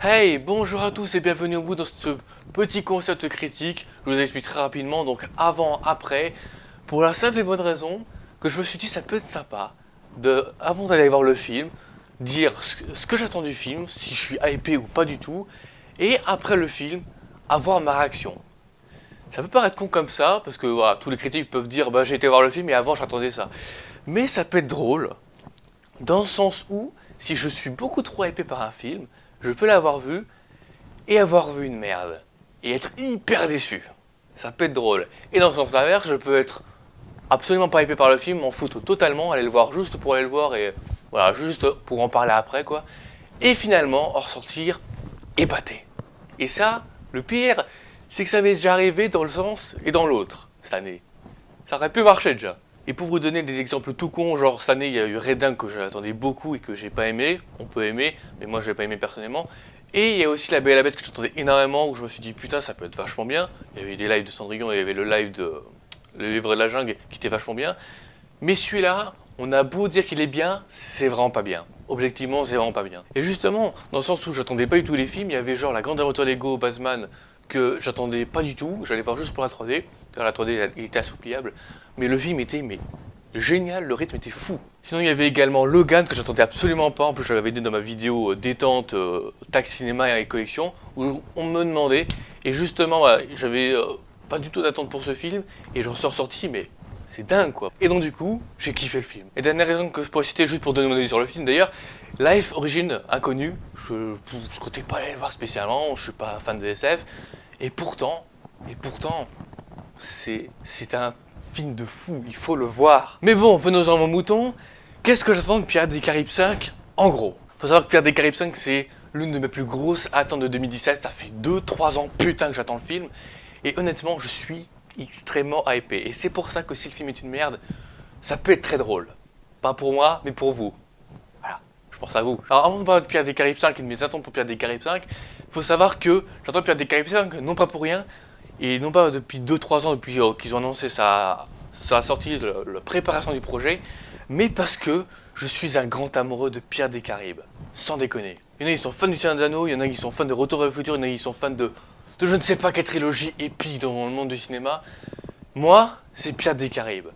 Hey, bonjour à tous et bienvenue au bout dans ce petit concept critique. Je vous explique très rapidement, donc avant, après, pour la simple et bonne raison que je me suis dit ça peut être sympa avant d'aller voir le film, dire ce que j'attends du film, si je suis hypé ou pas du tout, et après le film, avoir ma réaction. Ça peut paraître con comme ça, parce que voilà, tous les critiques peuvent dire bah, j'ai été voir le film et avant j'attendais ça. Mais ça peut être drôle, dans le sens où, si je suis beaucoup trop hypé par un film, je peux l'avoir vu et avoir vu une merde. Et être hyper déçu. Ça peut être drôle. Et dans le sens inverse, je peux être absolument pas hypé par le film, m'en foutre totalement, aller le voir juste pour aller le voir et voilà, juste pour en parler après quoi. Et finalement, en ressortir épaté. Et ça, le pire, c'est que ça m'est déjà arrivé dans le sens et dans l'autre cette année. Ça aurait pu marcher déjà. Et pour vous donner des exemples tout cons, genre cette année il y a eu Redin que j'attendais beaucoup et que j'ai pas aimé, on peut aimer, mais moi j'ai pas aimé personnellement. Et il y a aussi La Belle et la Bête que j'attendais énormément, où je me suis dit putain ça peut être vachement bien. Il y avait des lives de Cendrillon, il y avait le live de Le Livre de la Jungle qui était vachement bien. Mais celui-là, on a beau dire qu'il est bien, c'est vraiment pas bien. Objectivement, c'est vraiment pas bien. Et justement, dans le sens où j'attendais pas du tout les films, il y avait genre La Grande Aventure Lego, Batman, que j'attendais pas du tout, j'allais voir juste pour la 3D. Car la 3D il était assoupliable, mais le film était génial, le rythme était fou. Sinon il y avait également Logan que j'attendais absolument pas, en plus je l'avais dit dans ma vidéo détente, taxe cinéma et collection, où on me demandait, et justement voilà, j'avais pas du tout d'attente pour ce film, et j'en suis ressorti mais c'est dingue quoi. Et donc du coup, j'ai kiffé le film. Et dernière raison que je pourrais citer juste pour donner mon avis sur le film d'ailleurs, Life Origin Inconnu, je comptais pas aller le voir spécialement, je suis pas fan de SF, et pourtant, c'est un film de fou, il faut le voir. Mais bon, venons-en à mon mouton. Qu'est-ce que j'attends de Pirates des Caraïbes 5 en gros? Faut savoir que Pirates des Caraïbes 5 c'est l'une de mes plus grosses attentes de 2017. Ça fait 2-3 ans putain que j'attends le film. Et honnêtement, je suis extrêmement hypé. Et c'est pour ça que si le film est une merde, ça peut être très drôle. Pas pour moi, mais pour vous. Voilà, je pense à vous. Alors avant de parler de Pirates des Caraïbes 5 et de mes attentes pour Pirates des Caraïbes 5, il faut savoir que j'attends Pirates des Caraïbes 5 non pas pour rien, et non pas depuis 2-3 ans, depuis qu'ils ont annoncé sa sortie, la préparation du projet, mais parce que je suis un grand amoureux de Pirates des Caraïbes. Sans déconner. Il y en a qui sont fans du Seigneur des Anneaux, il y en a qui sont fans de Retour vers le futur, il y en a qui sont fans de je ne sais pas quelle trilogie épique dans le monde du cinéma. Moi, c'est Pirates des Caraïbes.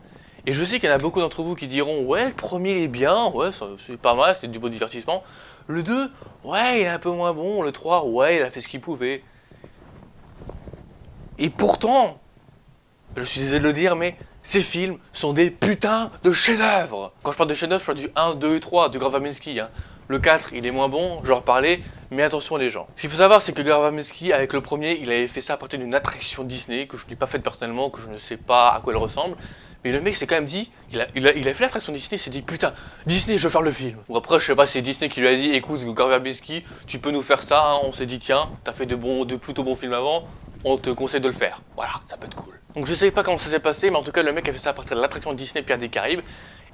Et je sais qu'il y en a beaucoup d'entre vous qui diront ouais, le premier est bien, ouais, c'est pas mal, c'est du beau divertissement. Le 2, ouais, il est un peu moins bon. Le 3, ouais, il a fait ce qu'il pouvait. Et pourtant, je suis désolé de le dire, mais ces films sont des putains de chefs-d'œuvre. Quand je parle de chefs-d'œuvre, je parle du 1, 2 et 3 de Garvaminski. Hein. Le 4, il est moins bon, je leur parlais, mais attention les gens. Ce qu'il faut savoir, c'est que Garvaminski, avec le premier, il avait fait ça à partir d'une attraction Disney, que je n'ai pas faite personnellement, que je ne sais pas à quoi elle ressemble. Mais le mec s'est quand même dit, il a fait l'attraction Disney, il s'est dit putain, Disney, je veux faire le film. Ou après, je sais pas si c'est Disney qui lui a dit, écoute, Garvaminski, tu peux nous faire ça, hein. On s'est dit tiens, t'as fait de plutôt bons films avant, on te conseille de le faire. Voilà, ça peut être cool. Donc je sais pas comment ça s'est passé, mais en tout cas, le mec a fait ça à partir de l'attraction Disney Pirates des Caraïbes,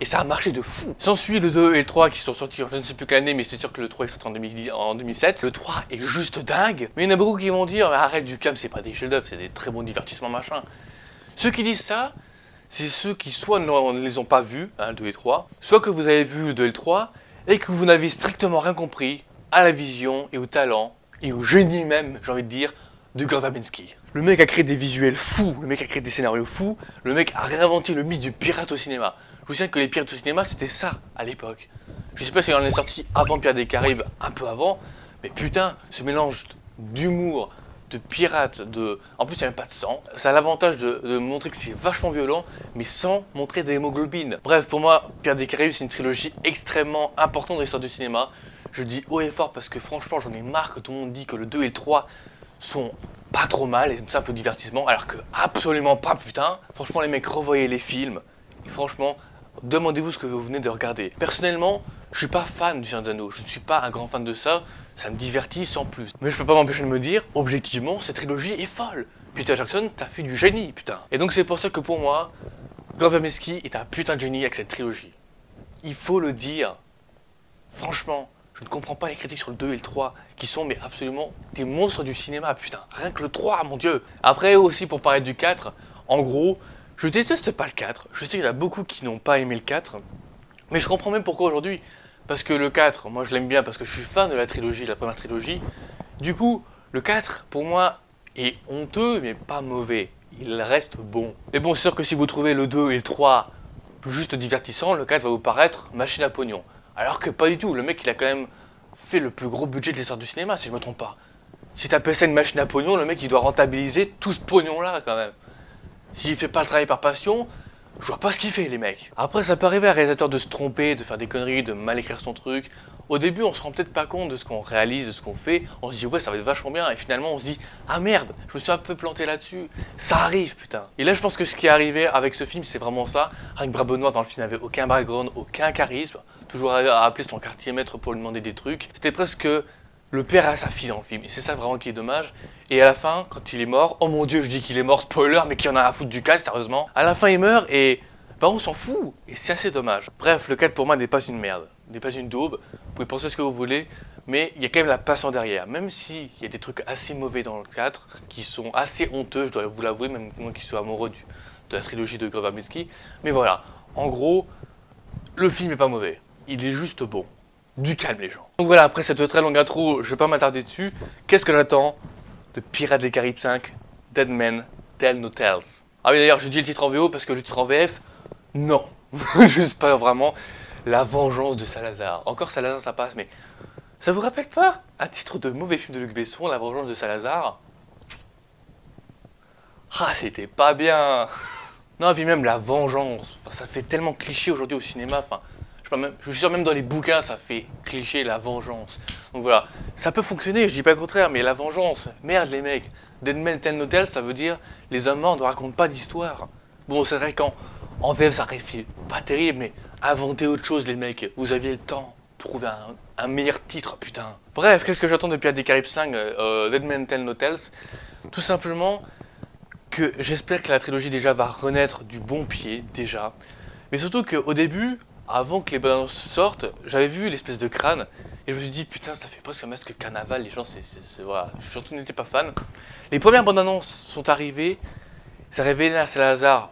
et ça a marché de fou. S'ensuit le 2 et le 3 qui sont sortis, je ne sais plus quelle année, mais c'est sûr que le 3 est sorti en 2007. Le 3 est juste dingue, mais il y en a beaucoup qui vont dire, arrête du calme, c'est pas des chefs-d'œuvre, c'est des très bons divertissements machin. Ceux qui disent ça, c'est ceux qui soit ne les ont pas vus, hein, le 2 et 3, soit que vous avez vu le 2 et le 3, et que vous n'avez strictement rien compris à la vision et au talent, et au génie même, j'ai envie de dire, de Garvaminski. Le mec a créé des visuels fous, le mec a créé des scénarios fous, le mec a réinventé le mythe du pirate au cinéma. Je vous souviens que les pirates au cinéma, c'était ça, à l'époque. Je sais pas si on est sorti avant Pirates des Caraïbes, un peu avant, mais putain, ce mélange d'humour, de pirates, en plus il n'y a même pas de sang. Ça a l'avantage de montrer que c'est vachement violent, mais sans montrer d'hémoglobine. Bref, pour moi, Pirates des Caraïbes, c'est une trilogie extrêmement importante dans l'histoire du cinéma. Je le dis haut et fort parce que franchement, j'en ai marre que tout le monde dit que le 2 et le 3 sont pas trop mal et un simple divertissement, alors que absolument pas putain. Franchement les mecs, revoyez les films, et franchement, demandez-vous ce que vous venez de regarder. Personnellement, je suis pas fan du Seigneur des Anneaux, je ne suis pas un grand fan de ça, ça me divertit sans plus. Mais je peux pas m'empêcher de me dire, objectivement, cette trilogie est folle. Peter Jackson, t'as fait du génie, putain. Et donc c'est pour ça que pour moi, Garvaminski est un putain de génie avec cette trilogie. Il faut le dire. Franchement, je ne comprends pas les critiques sur le 2 et le 3 qui sont mais absolument des monstres du cinéma, putain. Rien que le 3, mon dieu. Après aussi pour parler du 4, en gros, je déteste pas le 4. Je sais qu'il y en a beaucoup qui n'ont pas aimé le 4, mais je comprends même pourquoi aujourd'hui. Parce que le 4, moi je l'aime bien parce que je suis fan de la trilogie, la première trilogie, Du coup, le 4, pour moi, est honteux, mais pas mauvais. Il reste bon. Mais bon, c'est sûr que si vous trouvez le 2 et le 3 juste divertissant, le 4 va vous paraître machine à pognon. Alors que pas du tout, le mec il a quand même fait le plus gros budget de l'histoire du cinéma, si je me trompe pas. Si t'appelles ça une machine à pognon, le mec il doit rentabiliser tout ce pognon là quand même. S'il fait pas le travail par passion, je vois pas ce qu'il fait les mecs. Après ça peut arriver à un réalisateur de se tromper, de faire des conneries, de mal écrire son truc. Au début on se rend peut-être pas compte de ce qu'on réalise, de ce qu'on fait. On se dit ouais ça va être vachement bien et finalement on se dit ah merde, je me suis un peu planté là-dessus. Ça arrive putain. Et là je pense que ce qui est arrivé avec ce film c'est vraiment ça. Rien que Bras Benoît dans le film n'avait aucun background, aucun charisme. Toujours à appeler son quartier maître pour lui demander des trucs. C'était presque le père à sa fille dans le film. Et c'est ça vraiment qui est dommage. Et à la fin, quand il est mort, oh mon dieu, je dis qu'il est mort, spoiler, mais qu'il y en a à foutre du 4, sérieusement. À la fin, il meurt et bah on s'en fout. Et c'est assez dommage. Bref, le 4 pour moi n'est pas une merde. N'est pas une daube. Vous pouvez penser ce que vous voulez. Mais il y a quand même la passion derrière. Même s'il y a des trucs assez mauvais dans le 4, qui sont assez honteux, je dois vous l'avouer, même moi qui suis amoureux de la trilogie de Gore Verbinski. Mais voilà, en gros, le film est pas mauvais. Il est juste bon. Du calme les gens. Donc voilà, après cette très longue intro, je vais pas m'attarder dessus. Qu'est-ce que j'attends de Pirates des Caraïbes 5, Dead Men Tell No Tales. Ah oui d'ailleurs, je dis le titre en VO parce que le titre en VF, non. Juste pas vraiment. La vengeance de Salazar. Encore Salazar ça passe, mais ça vous rappelle pas, à titre de mauvais film de Luc Besson, La vengeance de Salazar? Ah, c'était pas bien. Non, et puis même la vengeance, enfin, ça fait tellement cliché aujourd'hui au cinéma, enfin, je suis sûr même dans les bouquins ça fait cliché la vengeance. Donc voilà, ça peut fonctionner, je dis pas le contraire, mais la vengeance, merde les mecs, Dead Men Tell No Tales ça veut dire les hommes morts ne racontent pas d'histoire. Bon c'est vrai qu'en VF ça fait pas terrible, mais inventez autre chose les mecs, vous aviez le temps, trouver un meilleur titre, putain. Bref, qu'est-ce que j'attends depuis Pirates des Caraïbes 5, Dead Men Tell No Tales? Tout simplement que j'espère que la trilogie déjà va renaître du bon pied, déjà. Mais surtout qu'au début, avant que les bandes annonces sortent, j'avais vu l'espèce de crâne, et je me suis dit, putain, ça fait presque un masque carnaval, les gens, voilà, je surtout n'étais pas fan. Les premières bandes annonces sont arrivées, ça révélait un Salazar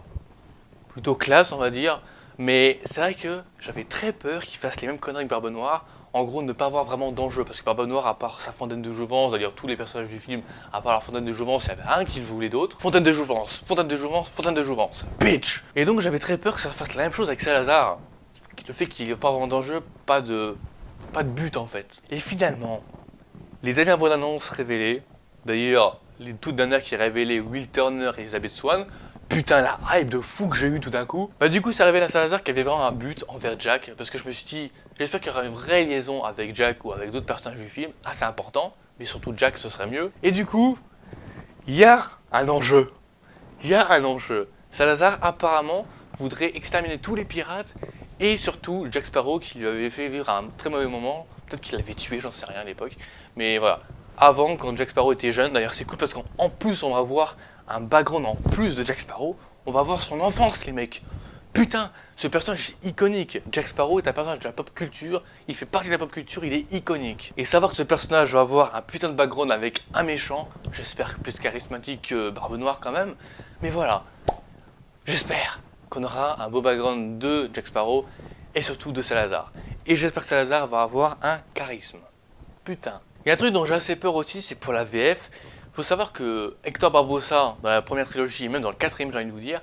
plutôt classe, on va dire, mais c'est vrai que j'avais très peur qu'il fasse les mêmes conneries que Barbe Noire. En gros, ne pas avoir vraiment d'enjeu, parce que Barbe Noire, à part sa fontaine de jouvence, d'ailleurs tous les personnages du film, à part la fontaine de jouvence, il y avait un qui le voulait d'autre. Fontaine de jouvence, fontaine de jouvence, fontaine de jouvence, bitch. Et donc j'avais très peur que ça fasse la même chose avec Salazar. Le fait qu'il n'y ait pas vraiment d'enjeu, pas de but en fait. Et finalement, les dernières bonnes annonces révélées, d'ailleurs, les toutes dernières qui révélaient Will Turner et Elizabeth Swann, putain la hype de fou que j'ai eu tout d'un coup. Bah du coup ça révèle à Salazar qu'il y avait vraiment un but envers Jack, parce que je me suis dit, j'espère qu'il y aura une vraie liaison avec Jack ou avec d'autres personnages du film, assez important, mais surtout Jack ce serait mieux. Et du coup, il y a un enjeu. Il y a un enjeu. Salazar apparemment voudrait exterminer tous les pirates, et surtout Jack Sparrow qui lui avait fait vivre un très mauvais moment, peut-être qu'il l'avait tué, j'en sais rien à l'époque, mais voilà. Avant, quand Jack Sparrow était jeune, d'ailleurs c'est cool parce qu'en plus on va voir un background en plus de Jack Sparrow, on va voir son enfance les mecs. Putain, ce personnage est iconique. Jack Sparrow est un personnage de la pop culture, il fait partie de la pop culture, il est iconique. Et savoir que ce personnage va avoir un putain de background avec un méchant, j'espère plus charismatique que Barbe Noire quand même, mais voilà, j'espère qu'on aura un beau background de Jack Sparrow et surtout de Salazar. Et j'espère que Salazar va avoir un charisme. Putain. Il y a un truc dont j'ai assez peur aussi, c'est pour la VF. Faut savoir que Hector Barbossa, dans la première trilogie, et même dans le quatrième, j'ai envie de vous dire,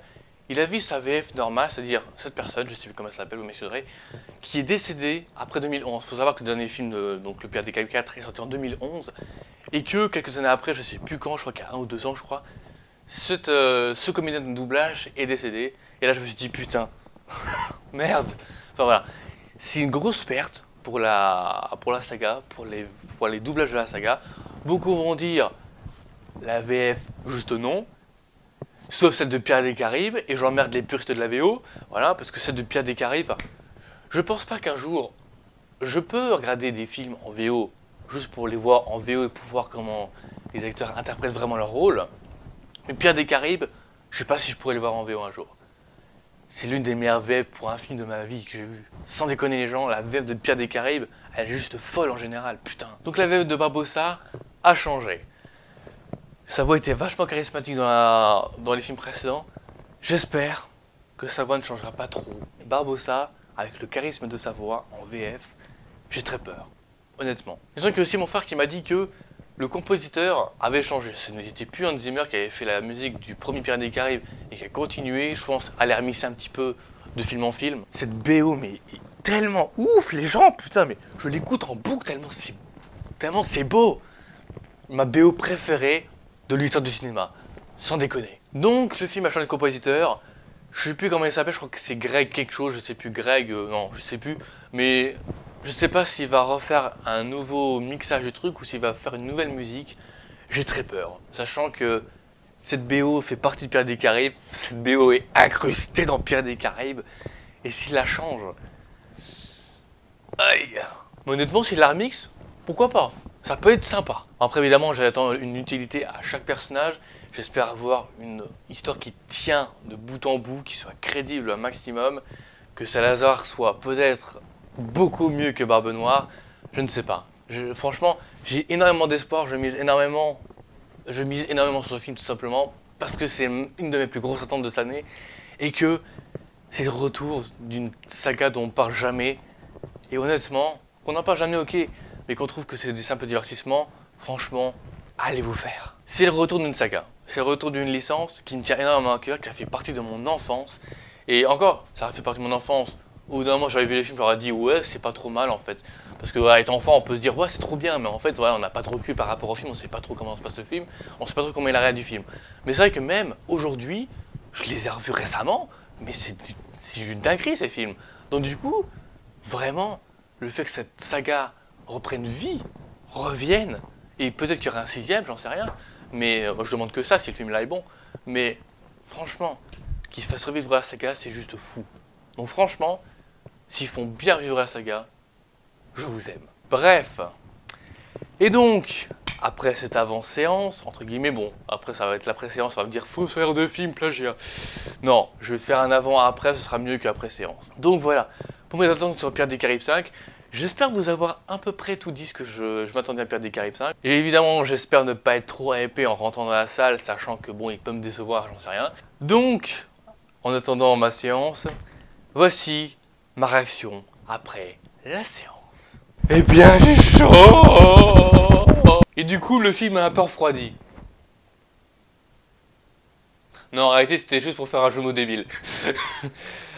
il a vu sa VF normale, c'est-à-dire cette personne, je sais plus comment elle s'appelle, vous m'excuserez, qui est décédée après 2011. Faut savoir que le dernier film, donc le Pirate des Caraïbes 4, est sorti en 2011, et que quelques années après, je sais plus quand, je crois qu'il y a 1 ou 2 ans, je crois, ce comédien de doublage est décédé, et là je me suis dit, putain, merde. Enfin voilà, c'est une grosse perte pour la saga, pour les doublages de la saga. Beaucoup vont dire la VF, juste non, sauf celle de Pirates des Caraïbes, et j'emmerde les puristes de la VO, voilà, parce que celle de Pirates des Caraïbes, je pense pas qu'un jour, je peux regarder des films en VO, juste pour les voir en VO et pour voir comment les acteurs interprètent vraiment leur rôle, mais Pirates des Caraïbes, je sais pas si je pourrais les voir en VO un jour. C'est l'une des meilleures VF pour un film de ma vie que j'ai vu. Sans déconner les gens, la VF de Pirates des Caraïbes, elle est juste folle en général, putain. Donc la VF de Barbossa a changé. Sa voix était vachement charismatique dans les films précédents. J'espère que sa voix ne changera pas trop. Barbossa, avec le charisme de sa voix en VF, j'ai très peur. Honnêtement. Il y a aussi mon frère qui m'a dit que le compositeur avait changé. Ce n'était plus Hans Zimmer qui avait fait la musique du premier Pirates des Caraïbes et qui a continué, je pense, à les remixer un petit peu de film en film. Cette BO, mais tellement ouf, les gens, putain, mais je l'écoute en boucle tellement c'est beau. Ma BO préférée de l'histoire du cinéma, sans déconner. Donc le film a changé de compositeur. Je sais plus comment il s'appelle, je crois que c'est Greg quelque chose, je sais plus, Greg, non, je sais plus. Mais je sais pas s'il va refaire un nouveau mixage du truc ou s'il va faire une nouvelle musique. J'ai très peur, sachant que cette BO fait partie de Pirates des Caraïbes, cette BO est incrustée dans Pirates des Caraïbes. Et s'il la change, aïe. Mais honnêtement, s'il la remix, pourquoi pas? Ça peut être sympa. Après, évidemment, j'attends une utilité à chaque personnage. J'espère avoir une histoire qui tient de bout en bout, qui soit crédible un maximum, que Salazar soit peut-être beaucoup mieux que Barbe Noire, je ne sais pas. Franchement, j'ai énormément d'espoir, je mise énormément sur ce film tout simplement, parce que c'est une de mes plus grosses attentes de cette année, et que c'est le retour d'une saga dont on parle jamais, et honnêtement, qu'on n'en parle jamais, ok, mais qu'on trouve que c'est des simples divertissements, franchement, allez vous faire. C'est le retour d'une saga. C'est le retour d'une licence qui me tient énormément à cœur, qui a fait partie de mon enfance. Et encore, ça a fait partie de mon enfance. Au bout d'un moment, j'avais vu les films, j'aurais dit ouais, c'est pas trop mal en fait. Parce que ouais, étant enfant, on peut se dire ouais, c'est trop bien, mais en fait, ouais, on n'a pas de recul par rapport au film, on sait pas trop comment se passe le film, on sait pas trop comment est la réalité du film. Mais c'est vrai que même aujourd'hui, je les ai revus récemment, mais c'est une dinguerie ces films. Donc du coup, vraiment, le fait que cette saga reprenne vie, revienne, et peut-être qu'il y aura un sixième, j'en sais rien. Mais moi je demande que ça si le film là est bon. Mais franchement, qu'ils se fassent revivre la saga, c'est juste fou. Donc franchement, s'ils font bien vivre la saga, je vous aime. Bref. Et donc, après cette avant-séance, entre guillemets, bon, après ça va être l'après-séance, ça va me dire faut faire deux films plagiat. Non, je vais faire un avant-après, ce sera mieux qu'après-séance. Donc voilà, pour mes attentes sur Pirates des Caraïbes 5, j'espère vous avoir à peu près tout dit ce que je m'attendais à Pirates des Caraïbes 5. Et évidemment, j'espère ne pas être trop hypé en rentrant dans la salle, sachant que bon, il peut me décevoir, j'en sais rien. Donc, en attendant ma séance, voici ma réaction après la séance. Eh bien, j'ai chaud! Et du coup, le film m'a un peu refroidi. Non, en réalité, c'était juste pour faire un jeu de mots débile.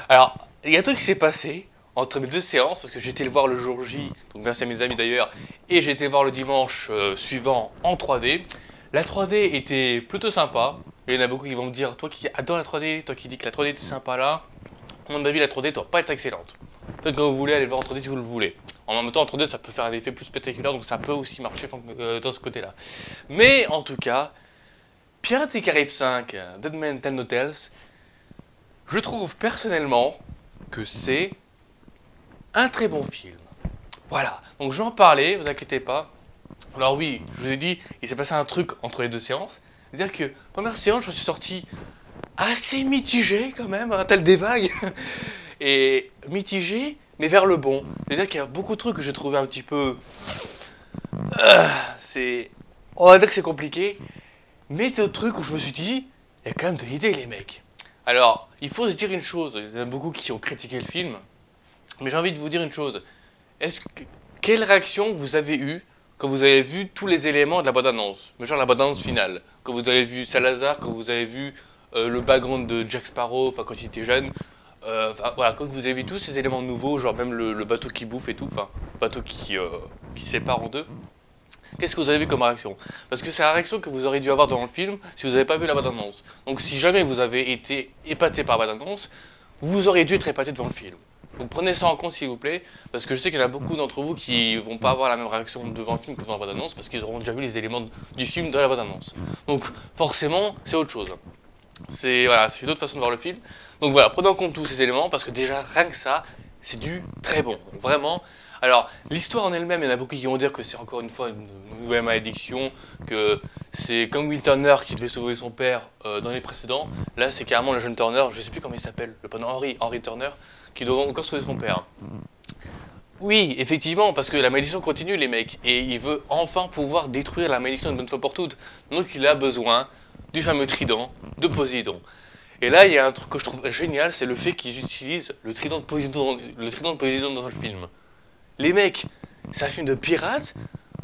Alors, il y a un truc qui s'est passé entre mes deux séances, parce que j'ai été le voir le jour J, donc merci à mes amis d'ailleurs, et j'ai été le voir le dimanche suivant en 3D. La 3D était plutôt sympa, et il y en a beaucoup qui vont me dire, toi qui adore la 3D, toi qui dis que la 3D était sympa là, à mon avis la 3D doit pas être excellente. Peut-être que vous voulez aller le voir en 3D si vous le voulez. En même temps en 3D ça peut faire un effet plus spectaculaire, donc ça peut aussi marcher dans ce côté là. Mais en tout cas, Pirates des Caraïbes 5, Dead Man Tell No Tales, je trouve personnellement que c'est un très bon film. Voilà, donc je vais en parler, vous inquiétez pas. Alors oui, je vous ai dit, il s'est passé un truc entre les deux séances. C'est-à-dire que, première séance, je suis sorti assez mitigé quand même, tel des vagues. Et mitigé, mais vers le bon. C'est-à-dire qu'il y a beaucoup de trucs que j'ai trouvé un petit peu... On va dire que c'est compliqué. Mais d'autres trucs où je me suis dit, il y a quand même de l'idée les mecs. Alors, il faut se dire une chose, il y en a beaucoup qui ont critiqué le film. Mais j'ai envie de vous dire une chose. Quelle réaction vous avez eue quand vous avez vu tous les éléments de la bande-annonce? Genre la bande-annonce finale. Quand vous avez vu Salazar, quand vous avez vu le background de Jack Sparrow, enfin quand il était jeune. Voilà, quand vous avez vu tous ces éléments nouveaux, genre même le bateau qui bouffe et tout, enfin, bateau qui sépare en deux. Qu'est-ce que vous avez vu comme réaction? Parce que c'est la réaction que vous auriez dû avoir dans le film si vous n'avez pas vu la bande-annonce. Donc si jamais vous avez été épaté par la bande-annonce, vous auriez dû être épaté devant le film. Donc prenez ça en compte s'il vous plaît, parce que je sais qu'il y en a beaucoup d'entre vous qui vont pas avoir la même réaction devant le film que devant la bande-annonce, parce qu'ils auront déjà vu les éléments du film dans la bande-annonce. Donc forcément, c'est autre chose. C'est une autre façon de voir le film. Donc voilà, prenez en compte tous ces éléments, parce que déjà, rien que ça, c'est du très bon. Vraiment. Alors, l'histoire en elle-même, il y en a beaucoup qui vont dire que c'est encore une fois une nouvelle malédiction, que c'est comme Will Turner qui devait sauver son père dans les précédents. Là, c'est carrément le jeune Turner, je sais plus comment il s'appelle, le père Henry Turner, qui doit encore sauver son père. Oui, effectivement, parce que la malédiction continue, les mecs, et il veut enfin pouvoir détruire la malédiction une bonne fois pour toutes. Donc il a besoin du fameux trident de Poséidon. Et là, il y a un truc que je trouve génial, c'est le fait qu'ils utilisent le trident de Poséidon dans le film. Les mecs, c'est un film de pirates,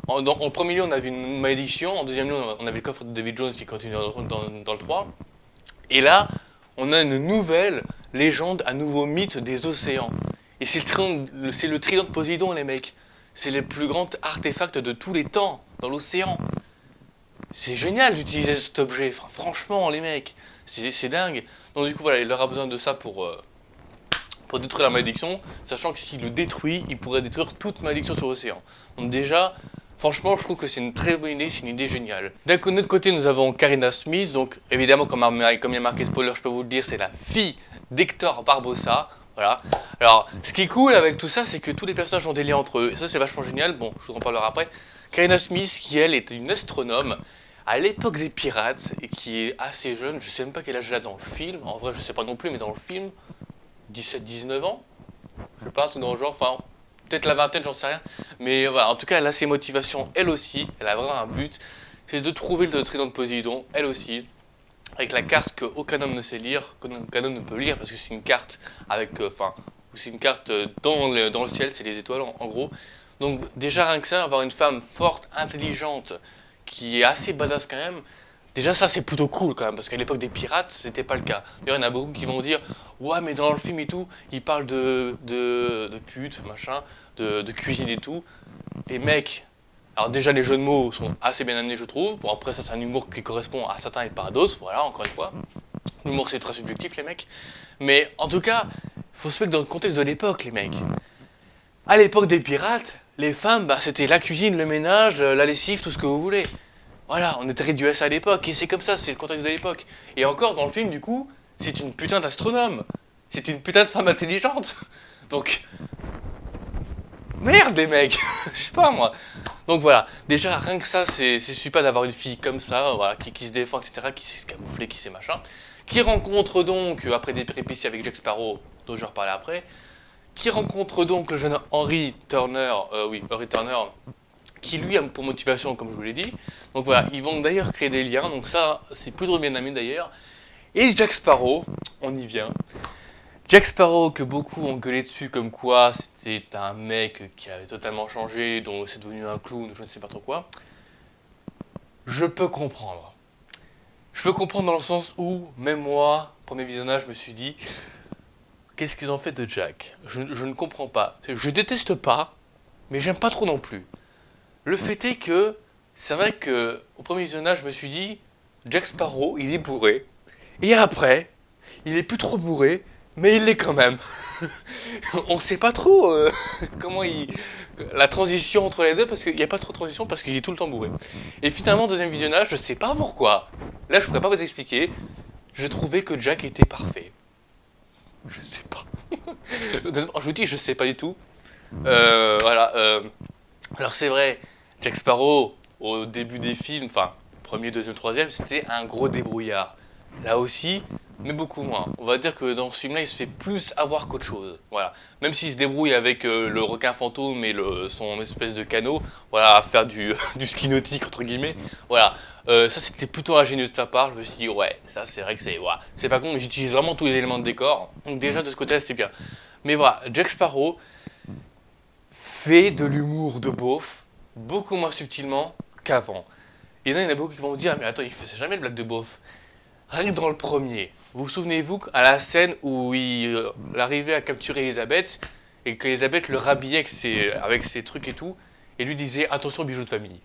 En premier lieu, on avait une malédiction. En deuxième lieu, on avait le coffre de David Jones qui continue dans le 3. Et là, on a une nouvelle légende, un nouveau mythe des océans. Et c'est le trident de Poséidon, les mecs. C'est le plus grand artefact de tous les temps dans l'océan. C'est génial d'utiliser cet objet. Enfin, franchement, les mecs, c'est dingue. Donc du coup, voilà, il aura besoin de ça pour détruire la malédiction, sachant que s'il le détruit, il pourrait détruire toute malédiction sur l'océan. Donc déjà, franchement, je trouve que c'est une très bonne idée, c'est une idée géniale. D'un autre côté, nous avons Karina Smith, donc évidemment, comme il y a marqué spoiler, je peux vous le dire, c'est la fille d'Hector Barbossa. Voilà. Alors, ce qui est cool avec tout ça, c'est que tous les personnages ont des liens entre eux, et ça c'est vachement génial, bon, je vous en parlerai après. Karina Smith, qui elle, est une astronome, à l'époque des pirates, et qui est assez jeune, je sais même pas quel âge elle a dans le film, en vrai je sais pas non plus, mais dans le film, 17-19 ans, je sais pas, tout dans le genre, enfin, peut-être la vingtaine, j'en sais rien. Mais voilà, en tout cas, elle a ses motivations, elle aussi, elle a vraiment un but, c'est de trouver le trident de Poséidon, elle aussi, avec la carte qu'aucun homme ne sait lire, qu'aucun homme ne peut lire, parce que c'est une carte avec, enfin, c'est une carte dans le ciel, c'est les étoiles en gros. Donc déjà rien que ça, avoir une femme forte, intelligente, qui est assez badass quand même, déjà ça c'est plutôt cool quand même, parce qu'à l'époque des pirates, c'était pas le cas. D'ailleurs il y en a beaucoup qui vont dire, ouais mais dans le film et tout, ils parlent de putes, machin, de cuisine et tout. Les mecs, alors déjà les jeux de mots sont assez bien amenés je trouve, bon après ça c'est un humour qui correspond à certains et pas à d'autres, voilà encore une fois. L'humour c'est très subjectif les mecs, mais en tout cas, faut se mettre dans le contexte de l'époque les mecs. À l'époque des pirates, les femmes, bah, c'était la cuisine, le ménage, la lessive, tout ce que vous voulez. Voilà, on était réduits à ça à l'époque, et c'est comme ça, c'est le contexte de l'époque. Et encore, dans le film, du coup, c'est une putain d'astronome. C'est une putain de femme intelligente. Donc, merde les mecs, je sais pas moi. Donc voilà, déjà, rien que ça, c'est super d'avoir une fille comme ça, voilà, qui se défend, etc., qui sait se camoufler, qui sait machin. Qui rencontre donc, après des péripéties avec Jack Sparrow, dont je vais reparler après, qui rencontre donc le jeune Henry Turner, qui lui a pour motivation, comme je vous l'ai dit. Donc voilà, ils vont d'ailleurs créer des liens, donc ça, c'est plutôt bien aimé d'ailleurs. Et Jack Sparrow, on y vient. Jack Sparrow, que beaucoup ont gueulé dessus, comme quoi c'était un mec qui avait totalement changé, dont c'est devenu un clown, je ne sais pas trop quoi. Je peux comprendre. Je peux comprendre dans le sens où, même moi, premier visionnage, je me suis dit, qu'est-ce qu'ils ont fait de Jack? Je ne comprends pas. Je déteste pas, mais j'aime pas trop non plus. Le fait est que, c'est vrai que au premier visionnage, je me suis dit, Jack Sparrow, il est bourré. Et après, il est plus trop bourré, mais il l'est quand même. On sait pas trop comment la transition entre les deux, parce qu'il n'y a pas trop de transition, parce qu'il est tout le temps bourré. Et finalement, deuxième visionnage, je sais pas pourquoi. Là, je pourrais pas vous expliquer. Je trouvais que Jack était parfait. Je sais pas. Je vous dis, je sais pas du tout. Voilà. Alors c'est vrai, Jack Sparrow, au début des films, enfin, premier, deuxième, troisième, c'était un gros débrouillard. Là aussi, mais beaucoup moins. On va dire que dans ce film-là, il se fait plus avoir qu'autre chose. Voilà. Même s'il se débrouille avec le requin fantôme et son espèce de canot, voilà, à faire du ski nautique, entre guillemets. Voilà. Ça, c'était plutôt ingénieux de sa part. Je me suis dit, ouais, ça, c'est vrai que c'est... Voilà. C'est pas con, mais j'utilise vraiment tous les éléments de décor. Donc déjà, de ce côté-là, c'est bien. Mais voilà, Jack Sparrow fait de l'humour de beauf beaucoup moins subtilement qu'avant. Et il y en a beaucoup qui vont vous dire, mais attends, il faisait jamais de blague de beauf. Rien que dans le premier. Vous souvenez-vous à la scène où il arrivait à capturer Elisabeth et qu'Elisabeth le rhabillait avec ses trucs et tout, et lui disait attention bijoux de famille.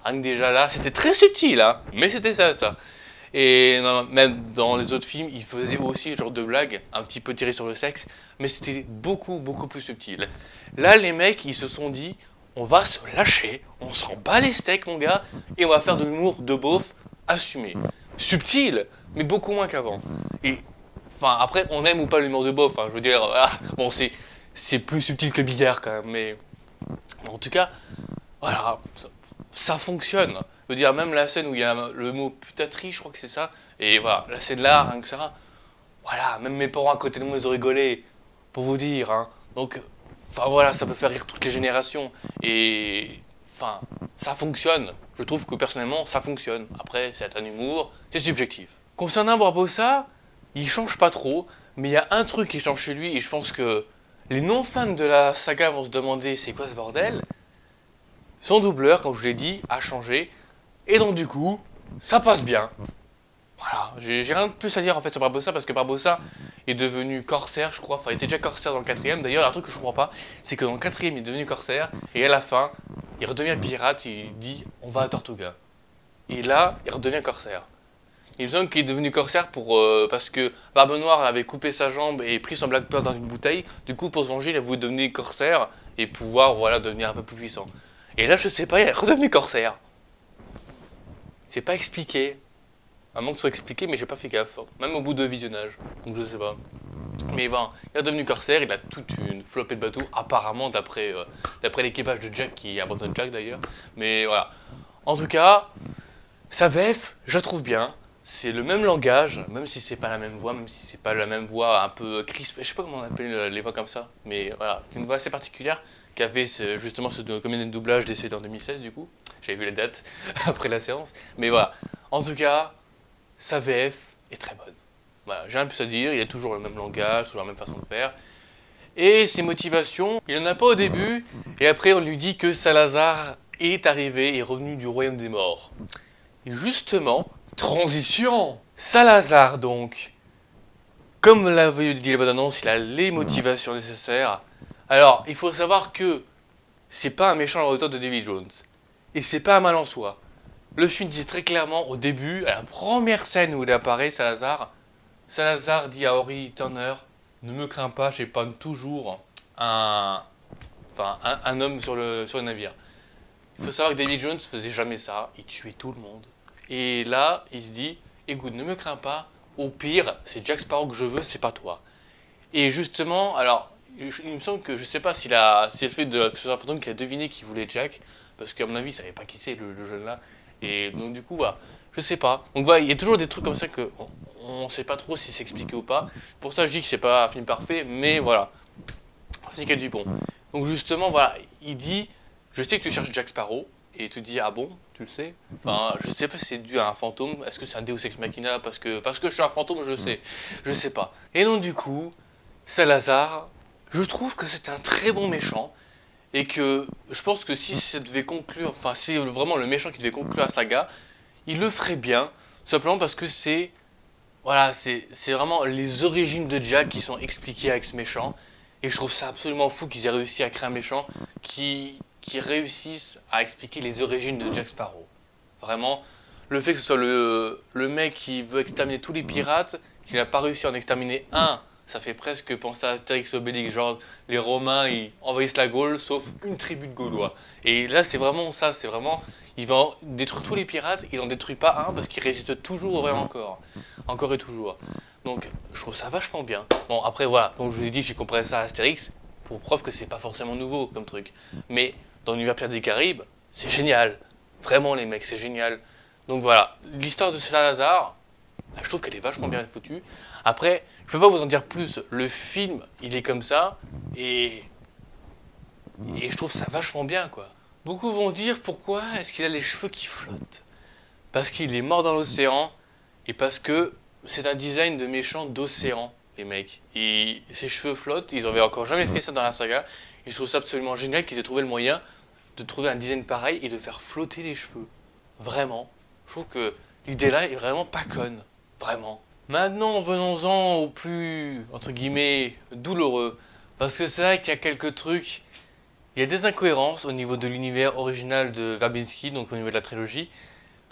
Rien que déjà là, c'était très subtil, hein, mais c'était ça. Et même dans les autres films, il faisait aussi ce genre de blague, un petit peu tiré sur le sexe, mais c'était beaucoup plus subtil. Là, les mecs, ils se sont dit on va se lâcher, on s'en bat les steaks, mon gars, et on va faire de l'humour de beauf assumé. Subtil, mais beaucoup moins qu'avant. Et enfin, après, on aime ou pas l'humour de beauf, hein, je veux dire, voilà, bon, c'est plus subtil que Bigard quand même, mais en tout cas, voilà, ça fonctionne. Je veux dire, même la scène où il y a le mot putaterie, je crois que c'est ça, et voilà, la scène là, rien que ça, voilà, même mes parents à côté de moi, ils ont rigolé, pour vous dire, hein. Donc, enfin voilà, ça peut faire rire toutes les générations, et enfin, ça fonctionne. Je trouve que personnellement, ça fonctionne. Après, c'est un humour, c'est subjectif. Concernant Barbossa, il change pas trop, mais il y a un truc qui change chez lui, et je pense que les non-fans de la saga vont se demander c'est quoi ce bordel. son doubleur, comme je vous l'ai dit, a changé. Et donc du coup, ça passe bien. Voilà, j'ai rien de plus à dire en fait sur Barbossa parce que Barbossa est devenu corsaire, je crois. Enfin, il était déjà corsaire dans le quatrième. D'ailleurs, un truc que je comprends pas, c'est que dans le quatrième, il est devenu corsaire et à la fin, il redevient pirate. Il dit on va à Tortuga. Et là, il redevient corsaire. Il me semble qu'il est devenu corsaire parce que Barbe Noire avait coupé sa jambe et pris son Black Pearl dans une bouteille. Du coup, pour se venger, il a voulu devenir corsaire et pouvoir voilà, devenir un peu plus puissant. Et là, je sais pas, il est redevenu corsaire. C'est pas expliqué. À moins que ce soit expliqué, mais j'ai pas fait gaffe. Même au bout de visionnage. Donc je sais pas. Mais bon, il est devenu corsaire, il a toute une flopée de bateaux, apparemment, d'après l'équipage de Jack, qui abandonne Jack d'ailleurs. Mais voilà. En tout cas, sa VF, je la trouve bien. C'est le même langage, même si c'est pas la même voix, même si c'est pas la même voix un peu crisp. Je sais pas comment on appelle les voix comme ça, mais voilà, c'est une voix assez particulière qui avait justement ce comédien de doublage décédé en 2016 du coup. J'avais vu les dates après la séance, mais voilà. En tout cas, sa VF est très bonne. Voilà, j'ai rien de plus à dire, il a toujours le même langage, toujours la même façon de faire. Et ses motivations, il n'en a pas au début, et après on lui dit que Salazar est arrivé et revenu du royaume des morts. Et justement, transition. Salazar donc, comme l'avait dit la bande-annonce, il a les motivations nécessaires. Alors, il faut savoir que c'est pas un méchant à la hauteur de Davy Jones. Et c'est pas un mal en soi. Le film dit très clairement au début, à la première scène où il apparaît, Salazar dit à Horry Turner, ne me crains pas, j'épargne toujours un homme sur le navire. Il faut savoir que Davy Jones faisait jamais ça, il tuait tout le monde. Et là, il se dit, écoute, ne me crains pas, au pire, c'est Jack Sparrow que je veux, c'est pas toi. Et justement, alors, il me semble que, je sais pas si le fait que ce soit un fantôme qui a deviné qu'il voulait Jack, parce qu'à mon avis, il savait pas qui c'est le jeune là, et donc du coup, voilà, je sais pas. Donc voilà, il y a toujours des trucs comme ça que on sait pas trop si c'est expliqué ou pas. Pour ça, je dis que c'est pas un film parfait, mais voilà, c'est qu'il y a du bon. Donc justement, voilà, il dit, je sais que tu cherches Jack Sparrow, et tu te dis, ah bon, tu le sais? Enfin, je sais pas si c'est dû à un fantôme, est-ce que c'est un Deus Ex Machina, parce que je suis un fantôme, je sais pas. Et donc du coup, Salazar, je trouve que c'est un très bon méchant, et que je pense que si ça devait conclure, enfin si vraiment le méchant qui devait conclure la saga, il le ferait bien, simplement parce que c'est, voilà, c'est vraiment les origines de Jack qui sont expliquées avec ce méchant, et je trouve ça absolument fou qu'ils aient réussi à créer un méchant qui réussissent à expliquer les origines de Jack Sparrow. Vraiment, le fait que ce soit le mec qui veut exterminer tous les pirates, qu'il n'a pas réussi à en exterminer un, ça fait presque penser à Astérix et Obélix, genre les Romains ils envahissent la Gaule sauf une tribu de Gaulois. Et là c'est vraiment ça, c'est vraiment, il va détruire tous les pirates, il n'en détruit pas un parce qu'il résiste toujours et encore et toujours. Donc je trouve ça vachement bien. Bon après voilà, donc je vous ai dit j'ai comparé ça à Astérix, pour preuve que c'est pas forcément nouveau comme truc. Mais dans l'univers Pirates des Caraïbes, c'est génial. Vraiment les mecs, c'est génial. Donc voilà, l'histoire de Salazar, je trouve qu'elle est vachement bien foutue. Après, je peux pas vous en dire plus. Le film, il est comme ça, et je trouve ça vachement bien, quoi. Beaucoup vont dire pourquoi est-ce qu'il a les cheveux qui flottent. Parce qu'il est mort dans l'océan, et parce que c'est un design de méchant d'océan, les mecs. Et ses cheveux flottent, ils n'avaient encore jamais fait ça dans la saga, et je trouve ça absolument génial qu'ils aient trouvé le moyen de trouver un design pareil et de faire flotter les cheveux. Vraiment. Je trouve que l'idée là est vraiment pas conne. Vraiment. Maintenant, venons-en au plus, entre guillemets, douloureux. Parce que c'est vrai qu'il y a quelques trucs. Il y a des incohérences au niveau de l'univers original de Verbinski, donc au niveau de la trilogie.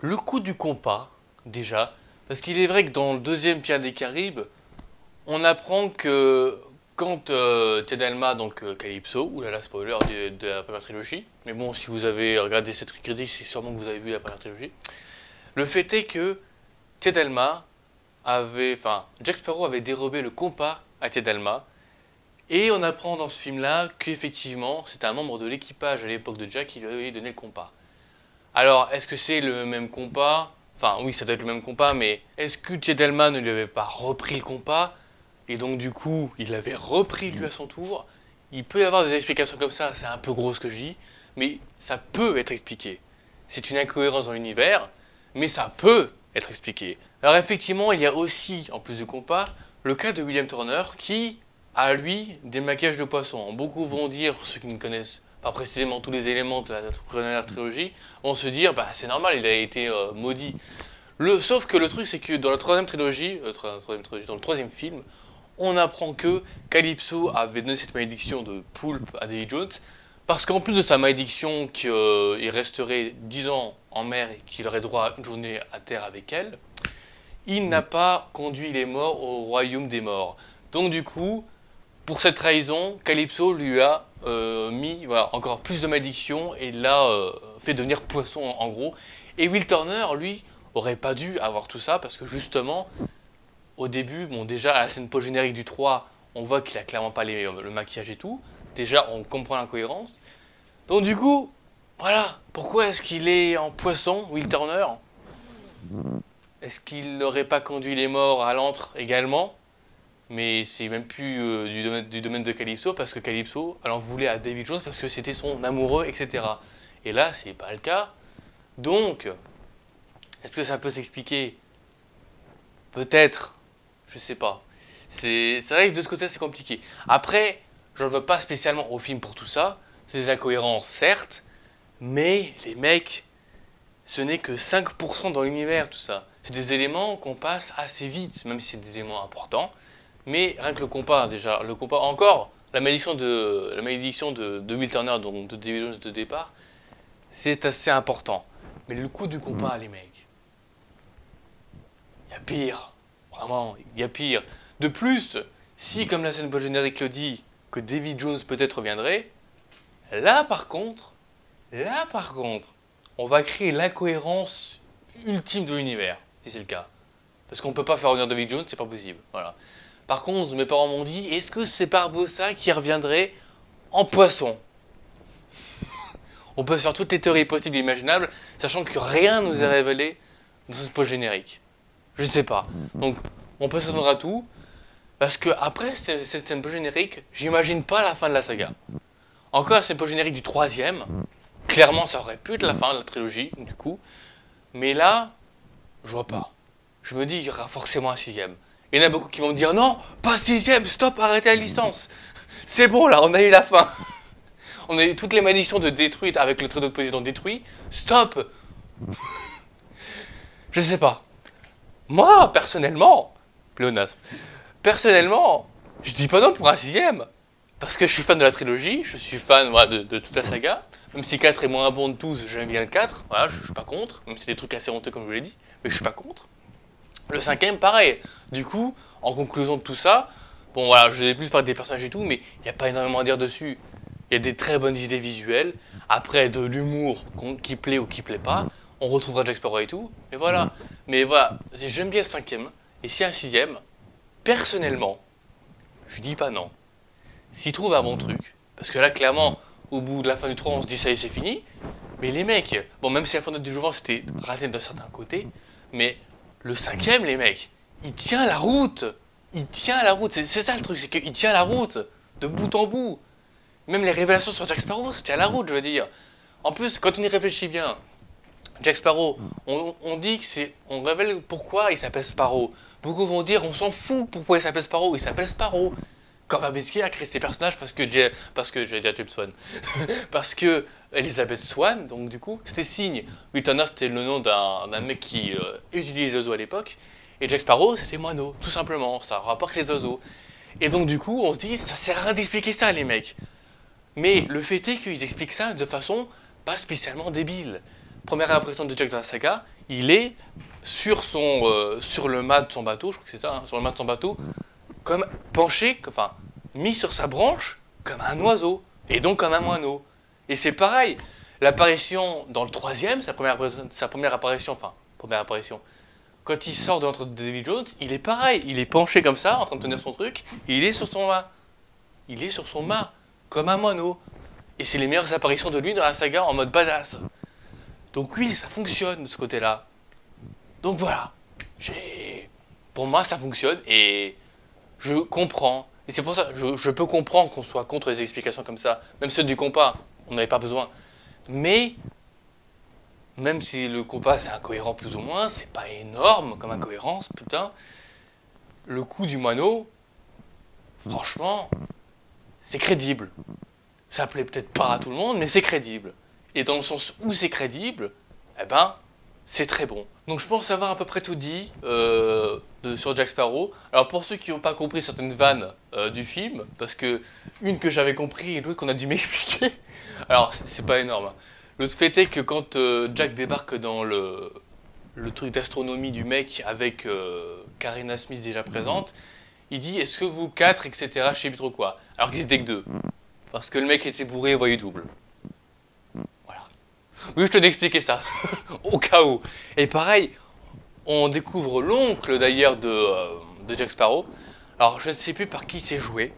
Le coup du compas, déjà. Parce qu'il est vrai que dans le deuxième Pirates des Caraïbes, on apprend que quand Tedalma, donc Calypso, oulala spoiler de la première trilogie, mais bon, si vous avez regardé cette critique, c'est sûrement que vous avez vu la première trilogie. Le fait est que Jack Sparrow avait dérobé le compas à Tedalma, et on apprend dans ce film-là qu'effectivement, c'était un membre de l'équipage à l'époque de Jack qui lui avait donné le compas. Alors, est-ce que c'est le même compas? Enfin, oui, ça doit être le même compas, mais est-ce que Tedalma ne lui avait pas repris le compas? Et donc du coup, il l'avait repris lui à son tour. Il peut y avoir des explications comme ça, c'est un peu gros ce que je dis, mais ça peut être expliqué. C'est une incohérence dans l'univers, mais ça peut être expliqué. Alors effectivement, il y a aussi, en plus du compas, le cas de William Turner qui a, lui, des maquillages de poissons. Beaucoup vont dire, ceux qui ne connaissent pas précisément tous les éléments de la première trilogie, on se dit, bah c'est normal, il a été maudit. Sauf que le truc, c'est que dans la troisième trilogie, dans le troisième film, on apprend que Calypso avait donné cette malédiction de poulpe à Davy Jones, parce qu'en plus de sa malédiction qu'il resterait 10 ans en mer et qu'il aurait droit à une journée à terre avec elle, il n'a pas conduit les morts au royaume des morts. Donc du coup, pour cette trahison, Calypso lui a mis encore plus de malédiction et l'a fait devenir poisson en gros. Et Will Turner, lui, aurait pas dû avoir tout ça parce que justement, au début, bon déjà à la scène post-générique du 3, on voit qu'il a clairement pas le maquillage et tout. Déjà, on comprend l'incohérence. Donc du coup, voilà, pourquoi est-ce qu'il est en poisson, Will Turner? Est-ce qu'il n'aurait pas conduit les morts à l'antre également? Mais c'est même plus du domaine de Calypso, parce que Calypso, elle en voulait à Davy Jones parce que c'était son amoureux, etc. Et là, c'est pas le cas. Donc, est-ce que ça peut s'expliquer? Peut-être, je sais pas. C'est vrai que de ce côté, c'est compliqué. Après, je ne veux pas spécialement au film pour tout ça. C'est des incohérences, certes, mais les mecs, ce n'est que 5% dans l'univers, tout ça. C'est des éléments qu'on passe assez vite, même si c'est des éléments importants. Mais rien que le compas, déjà, le compas, encore, la malédiction de Will Turner, donc de Davy Jones de départ, c'est assez important. Mais le coup du compas, les mecs, il y a pire. Vraiment, il y a pire. De plus, si, comme la scène post-générique le dit, que Davy Jones peut-être reviendrait, là par contre, on va créer l'incohérence ultime de l'univers, si c'est le cas. Parce qu'on ne peut pas faire revenir Davy Jones, c'est pas possible. Voilà. Par contre, mes parents m'ont dit, est-ce que c'est Barbossa qui reviendrait en poisson? On peut faire toutes les théories possibles et imaginables, sachant que rien nous est révélé dans ce post-générique. Je ne sais pas. Donc, on peut s'attendre à tout, parce que après cette scène post-générique, j'imagine pas la fin de la saga. Encore la scène post-générique du troisième, clairement ça aurait pu être la fin de la trilogie, du coup, mais là, je vois pas. Je me dis, il y aura forcément un sixième. Il y en a beaucoup qui vont me dire, non, pas sixième, stop, arrêtez la licence. C'est bon là, on a eu la fin. On a eu toutes les malédictions de détruites avec le traité de Poséidon détruit. Stop. Je sais pas. Moi, personnellement, pléonasme, personnellement, je dis pas non pour un sixième. Parce que je suis fan de la trilogie, je suis fan de toute la saga. Même si 4 est moins bon de tous, j'aime bien le 4. Voilà, je suis pas contre. Même si c'est des trucs assez honteux comme je vous l'ai dit. Mais je suis pas contre. Le cinquième, pareil. Du coup, en conclusion de tout ça, bon voilà, je vous ai plus parlé des personnages et tout, mais il n'y a pas énormément à dire dessus. Il y a des très bonnes idées visuelles. Après, de l'humour qui plaît ou qui plaît pas. On retrouvera Jack Sparrow et tout. Et voilà. Mais voilà, j'aime bien le cinquième. Et si un sixième, personnellement, je dis pas non. S'ils trouvent un bon truc. Parce que là, clairement, au bout de la fin du 3, on se dit ça y est, c'est fini. Mais les mecs, bon, même si la fin de Jouvent c'était raté d'un certain côté, mais le cinquième, les mecs, il tient la route. Il tient la route. C'est ça le truc, c'est qu'il tient la route. De bout en bout. Même les révélations sur Jack Sparrow, ça tient la route, je veux dire. En plus, quand on y réfléchit bien, Jack Sparrow, on dit que c'est. On révèle pourquoi il s'appelle Sparrow. Beaucoup vont dire, on s'en fout pourquoi il s'appelle Sparrow. Il s'appelle Sparrow. Corva Biscuit a créé ces personnages parce que j'allais dire James Swan. Parce que Elizabeth Swan, donc du coup, c'était signe. Will Turner, c'était le nom d'un mec qui étudiait les oiseaux à l'époque. Et Jack Sparrow, c'était moineau, tout simplement. Ça rapporte les oiseaux. Et donc du coup, on se dit, ça sert à rien d'expliquer ça, les mecs. Mais le fait est qu'ils expliquent ça de façon pas spécialement débile. Première impression de Jack dans la saga, il est sur le mât de son bateau, je crois que c'est ça, hein, sur le mât de son bateau, comme penché, enfin, mis sur sa branche, comme un oiseau, et donc comme un moineau. Et c'est pareil, l'apparition dans le troisième, sa première apparition, quand il sort de l'entre de Davy Jones, il est pareil, il est penché comme ça, en train de tenir son truc, et il est sur son mât. Il est sur son mât, comme un moineau. Et c'est les meilleures apparitions de lui dans la saga en mode badass. Donc oui, ça fonctionne de ce côté-là. Donc voilà, pour moi ça fonctionne, et je comprends. Et c'est pour ça, je peux comprendre qu'on soit contre les explications comme ça. Même ceux du compas, on n'avait pas besoin. Mais, même si le compas c'est incohérent plus ou moins, c'est pas énorme comme incohérence, putain. Le coup du moineau, franchement, c'est crédible. Ça plaît peut-être pas à tout le monde, mais c'est crédible. Et dans le sens où c'est crédible, eh ben, c'est très bon. Donc je pense avoir à peu près tout dit sur Jack Sparrow. Alors pour ceux qui n'ont pas compris certaines vannes du film, parce que une que j'avais compris et l'autre qu'on a dû m'expliquer, alors c'est pas énorme. Hein. Le fait est que quand Jack débarque dans le truc d'astronomie du mec avec Karina Smith déjà présente, il dit est-ce que vous quatre, etc., je sais plus trop quoi. Alors qu'ils étaient que deux. Parce que le mec était bourré et voyait double. Voilà. Oui, je te d'expliquer ça, au cas où. Et pareil, on découvre l'oncle d'ailleurs de Jack Sparrow. Alors je ne sais plus par qui c'est joué.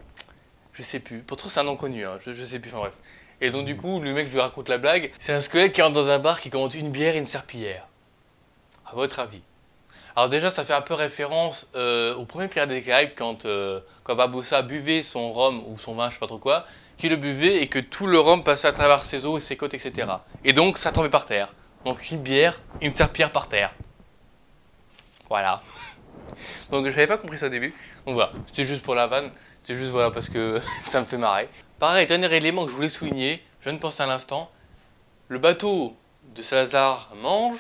Je sais plus. Pourtant c'est un nom connu, hein. Je sais plus, enfin bref. Et donc du coup, le mec lui raconte la blague. C'est un squelette qui entre dans un bar qui commande une bière et une serpillière. À votre avis? Alors déjà, ça fait un peu référence au premier Pirates des Caraïbes quand Barbossa buvait son rhum ou son vin, je sais pas trop quoi, qui le buvait et que tout le rhum passait à travers ses os et ses côtes, etc. Et donc ça tombait par terre. Donc une bière, une serpillière par terre. Voilà. Donc je n'avais pas compris ça au début. Donc voilà, c'était juste pour la vanne. C'était juste voilà parce que ça me fait marrer. Pareil, dernier élément que je voulais souligner, je viens de penser à l'instant. Le bateau de Salazar mange,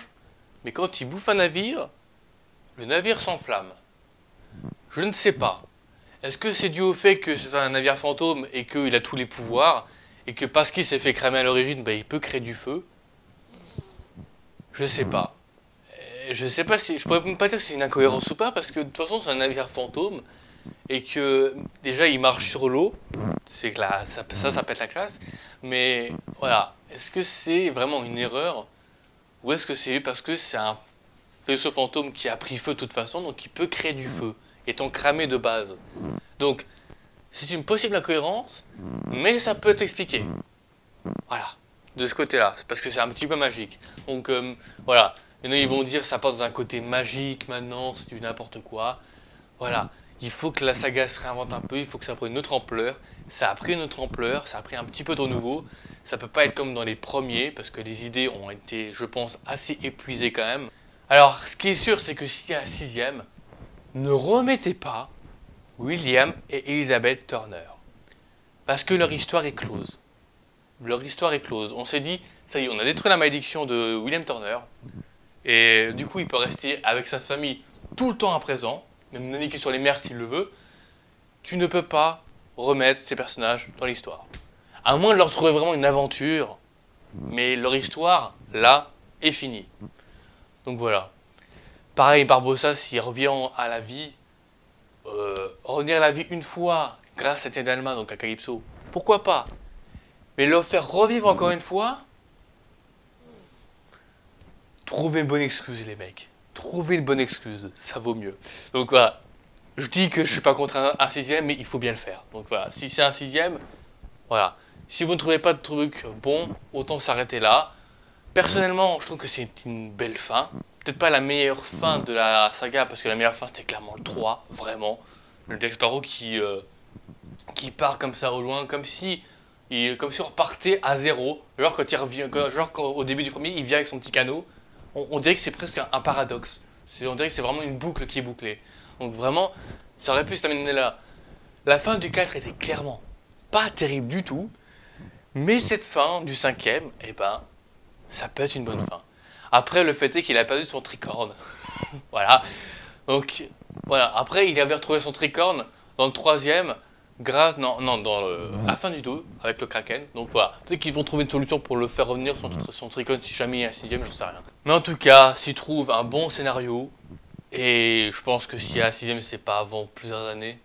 mais quand il bouffe un navire, le navire s'enflamme. Je ne sais pas. Est-ce que c'est dû au fait que c'est un navire fantôme et qu'il a tous les pouvoirs et que parce qu'il s'est fait cramer à l'origine, il peut créer du feu? Je sais pas. Je sais pas si. Je pourrais même pas dire si c'est une incohérence ou pas parce que de toute façon c'est un navire fantôme et que déjà il marche sur l'eau. C'est que là, ça pète la classe. Mais voilà. Est-ce que c'est vraiment une erreur ou est-ce que c'est parce que c'est un vaisseau fantôme qui a pris feu de toute façon, donc qui peut créer du feu, étant cramé de base. Donc, c'est une possible incohérence, mais ça peut être expliqué. Voilà, de ce côté-là, parce que c'est un petit peu magique. Donc, voilà, il y en a, ils vont dire ça part dans un côté magique maintenant, c'est du n'importe quoi. Voilà, il faut que la saga se réinvente un peu, il faut que ça prenne une autre ampleur. Ça a pris une autre ampleur, ça a pris un petit peu de renouveau. Ça peut pas être comme dans les premiers, parce que les idées ont été, je pense, assez épuisées quand même. Alors, ce qui est sûr, c'est que s'il y a un sixième, ne remettez pas William et Elizabeth Turner. Parce que leur histoire est close. Leur histoire est close. On s'est dit, ça y est, on a détruit la malédiction de William Turner. Et du coup, il peut rester avec sa famille tout le temps à présent, même naviguer sur les mers s'il le veut. Tu ne peux pas remettre ces personnages dans l'histoire. À moins de leur trouver vraiment une aventure, mais leur histoire, là, est finie. Donc voilà. Pareil, Barbossa, s'il revient à la vie, revenir à la vie une fois, grâce à Tedalma, donc à Calypso, pourquoi pas? Mais le faire revivre encore une fois, trouvez une bonne excuse, les mecs. Trouvez une bonne excuse, ça vaut mieux. Donc voilà. Je dis que je suis pas contre un sixième, mais il faut bien le faire. Donc voilà, si c'est un sixième, voilà. Si vous ne trouvez pas de truc bon, autant s'arrêter là. Personnellement, je trouve que c'est une belle fin. Peut-être pas la meilleure fin de la saga, parce que la meilleure fin c'était clairement le 3, vraiment. Le Jack Sparrow qui part comme ça au loin, comme si on repartait à zéro. Genre quand il revient, quand au début du premier, il vient avec son petit canot. On dirait que c'est presque un paradoxe. On dirait que c'est vraiment une boucle qui est bouclée. Donc vraiment, ça aurait pu se terminer là. La fin du 4 était clairement pas terrible du tout. Mais cette fin du 5e, eh ben, ça peut être une bonne fin. Après, le fait est qu'il a perdu son tricorne. Voilà. Donc, voilà. Après, il avait retrouvé son tricorne dans le 3e, dans la fin du 2, avec le Kraken. Donc voilà. Peut-être qu'ils vont trouver une solution pour le faire revenir son tricorne si jamais il y a un 6e, je sais rien. Mais en tout cas, s'ils trouvent un bon scénario, et je pense que s'il y a un 6e, c'est pas avant plusieurs années,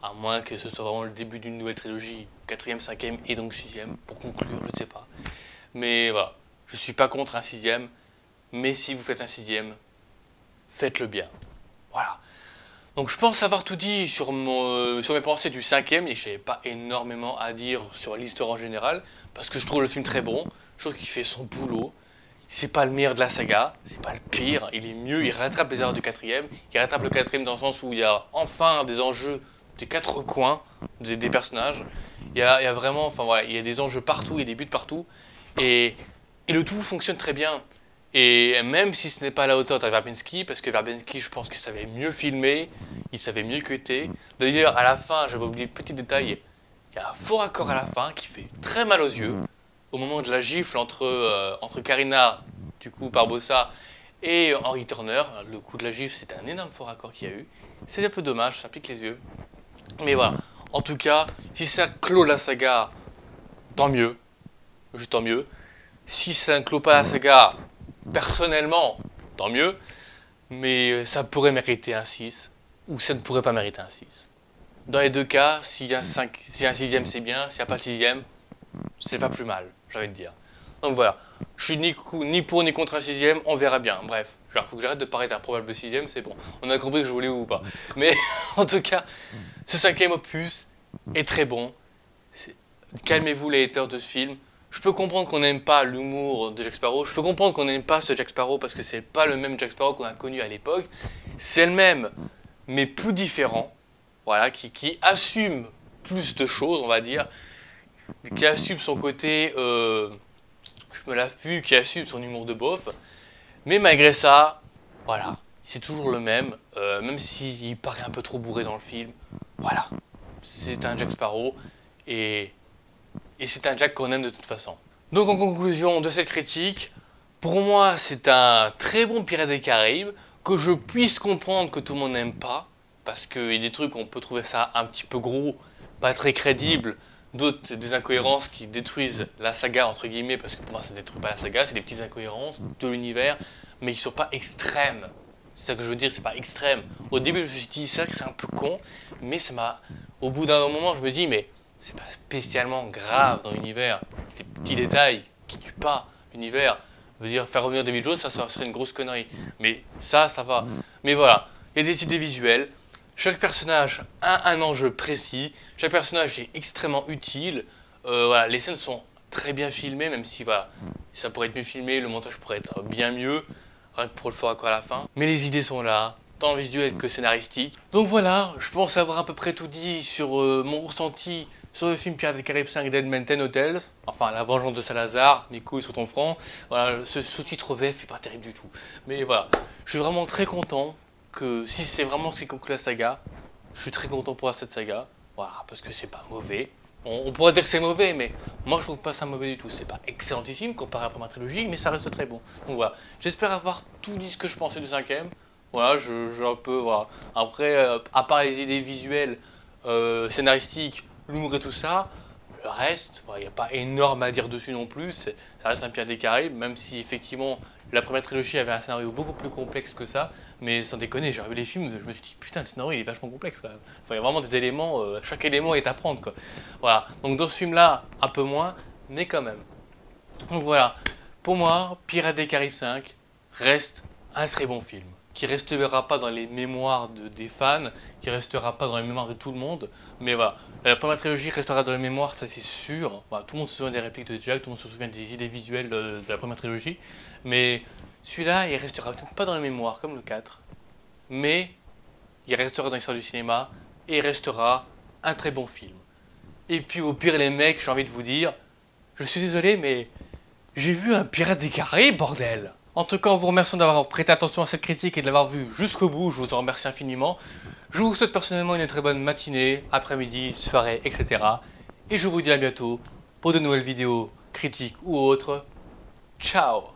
à moins que ce soit vraiment le début d'une nouvelle trilogie, 4e, 5e et donc 6e, pour conclure, je ne sais pas. Mais voilà. Je suis pas contre un 6e, mais si vous faites un 6e, faites-le bien. Voilà. Donc je pense avoir tout dit sur mes pensées du 5e, et je n'avais pas énormément à dire sur l'histoire en général, parce que je trouve le film très bon, je trouve qu'il fait son boulot. C'est pas le meilleur de la saga, c'est pas le pire, il est mieux, il rattrape les erreurs du 4e, il rattrape le 4e dans le sens où il y a enfin des enjeux des quatre coins des personnages. Il y a vraiment, enfin voilà, il y a des enjeux partout, il y a des buts partout, et le tout fonctionne très bien. Et même si ce n'est pas à la hauteur de Verbinski, parce que Verbinski, je pense qu'il savait mieux filmer, il savait mieux cutter. D'ailleurs, à la fin, j'avais oublié le petit détail, Il y a un faux raccord à la fin qui fait très mal aux yeux. Au moment de la gifle entre Karina, du coup Barbossa, et Henry Turner, le coup de la gifle, c'était un énorme faux raccord qu'il y a eu. C'est un peu dommage, ça pique les yeux. Mais voilà, en tout cas, si ça clôt la saga, tant mieux. Juste tant mieux. Si ça ne clôt pas la saga, personnellement, tant mieux. Mais ça pourrait mériter un 6, ou ça ne pourrait pas mériter un 6. Dans les deux cas, s'il y a un sixième, c'est bien. S'il n'y a pas de sixième, c'est pas plus mal, j'ai envie de dire. Donc voilà, je suis ni pour ni contre un sixième, on verra bien. Bref, il faut que j'arrête de parler d'un probable sixième, c'est bon. On a compris que je voulais ou pas. Mais en tout cas, ce cinquième opus est très bon. Calmez-vous les haters de ce film. Je peux comprendre qu'on n'aime pas l'humour de Jack Sparrow. Je peux comprendre qu'on n'aime pas ce Jack Sparrow parce que c'est pas le même Jack Sparrow qu'on a connu à l'époque. C'est le même, mais plus différent. Voilà, qui assume plus de choses, on va dire. Qui assume son côté, je me lave plus, qui assume son humour de beauf. Mais malgré ça, voilà, c'est toujours le même. Même s'il paraît un peu trop bourré dans le film. Voilà, c'est un Jack Sparrow. Et c'est un Jack qu'on aime de toute façon. Donc en conclusion de cette critique, pour moi c'est un très bon Pirates des Caraïbes, que je puisse comprendre que tout le monde n'aime pas, parce qu'il y a des trucs on peut trouver ça un petit peu gros, pas très crédible, d'autres des incohérences qui détruisent la saga entre guillemets, parce que pour moi ça ne détruit pas la saga, c'est des petites incohérences de l'univers, mais qui ne sont pas extrêmes. C'est ça que je veux dire, c'est pas extrême. Au début je me suis dit ça, que c'est un peu con, mais ça m'a... Au bout d'un moment je me dis mais... c'est pas spécialement grave dans l'univers. C'est des petits détails qui tuent pas l'univers. Je veux dire, faire revenir David Jones, ça serait une grosse connerie. Mais ça va. Mais voilà, il y a des idées visuelles. Chaque personnage a un enjeu précis. Chaque personnage est extrêmement utile. Voilà, les scènes sont très bien filmées, même si voilà, ça pourrait être mieux filmé, le montage pourrait être bien mieux, rien que pour le faire à la fin. Mais les idées sont là, tant visuelles que scénaristiques. Donc voilà, je pense avoir à peu près tout dit sur mon ressenti sur le film Pirates des Caraïbes 5 Dead Men 10 Hotels, enfin La Vengeance de Salazar, mes couilles sur ton front. Voilà, ce sous-titre VF est pas terrible du tout. Mais voilà, je suis vraiment très content que si c'est vraiment ce qui conclut la saga, je suis très content pour cette saga. Voilà, parce que c'est pas mauvais. On pourrait dire que c'est mauvais, mais moi je trouve pas ça mauvais du tout. C'est pas excellentissime comparé à la première trilogie, mais ça reste très bon. Donc voilà, j'espère avoir tout dit ce que je pensais du cinquième. Voilà, je un peu, voilà. Après, à part les idées visuelles, scénaristiques, l'humour et tout ça, le reste, il n'y a pas énorme à dire dessus non plus, ça reste un Pirates des Caraïbes, même si effectivement la première trilogie avait un scénario beaucoup plus complexe que ça, mais sans déconner, j'ai revu les films, je me suis dit putain le scénario il est vachement complexe quand même. Enfin, il y a vraiment des éléments, chaque élément est à prendre quoi. Voilà, donc dans ce film là, un peu moins, mais quand même. Donc voilà, pour moi, Pirates des Caraïbes 5 reste un très bon film, qui restera pas dans les mémoires des fans, qui restera pas dans les mémoires de tout le monde, mais voilà, la première trilogie restera dans les mémoires, ça c'est sûr. Voilà, tout le monde se souvient des répliques de Jack, tout le monde se souvient des idées visuelles de la première trilogie, mais celui-là, il restera peut-être pas dans les mémoires comme le 4, mais il restera dans l'histoire du cinéma, et il restera un très bon film. Et puis au pire les mecs, j'ai envie de vous dire, je suis désolé, mais j'ai vu un Pirate des Caraïbes, bordel! En tout cas, en vous remerciant d'avoir prêté attention à cette critique et de l'avoir vue jusqu'au bout, je vous en remercie infiniment. Je vous souhaite personnellement une très bonne matinée, après-midi, soirée, etc. Et je vous dis à bientôt pour de nouvelles vidéos, critiques ou autres. Ciao!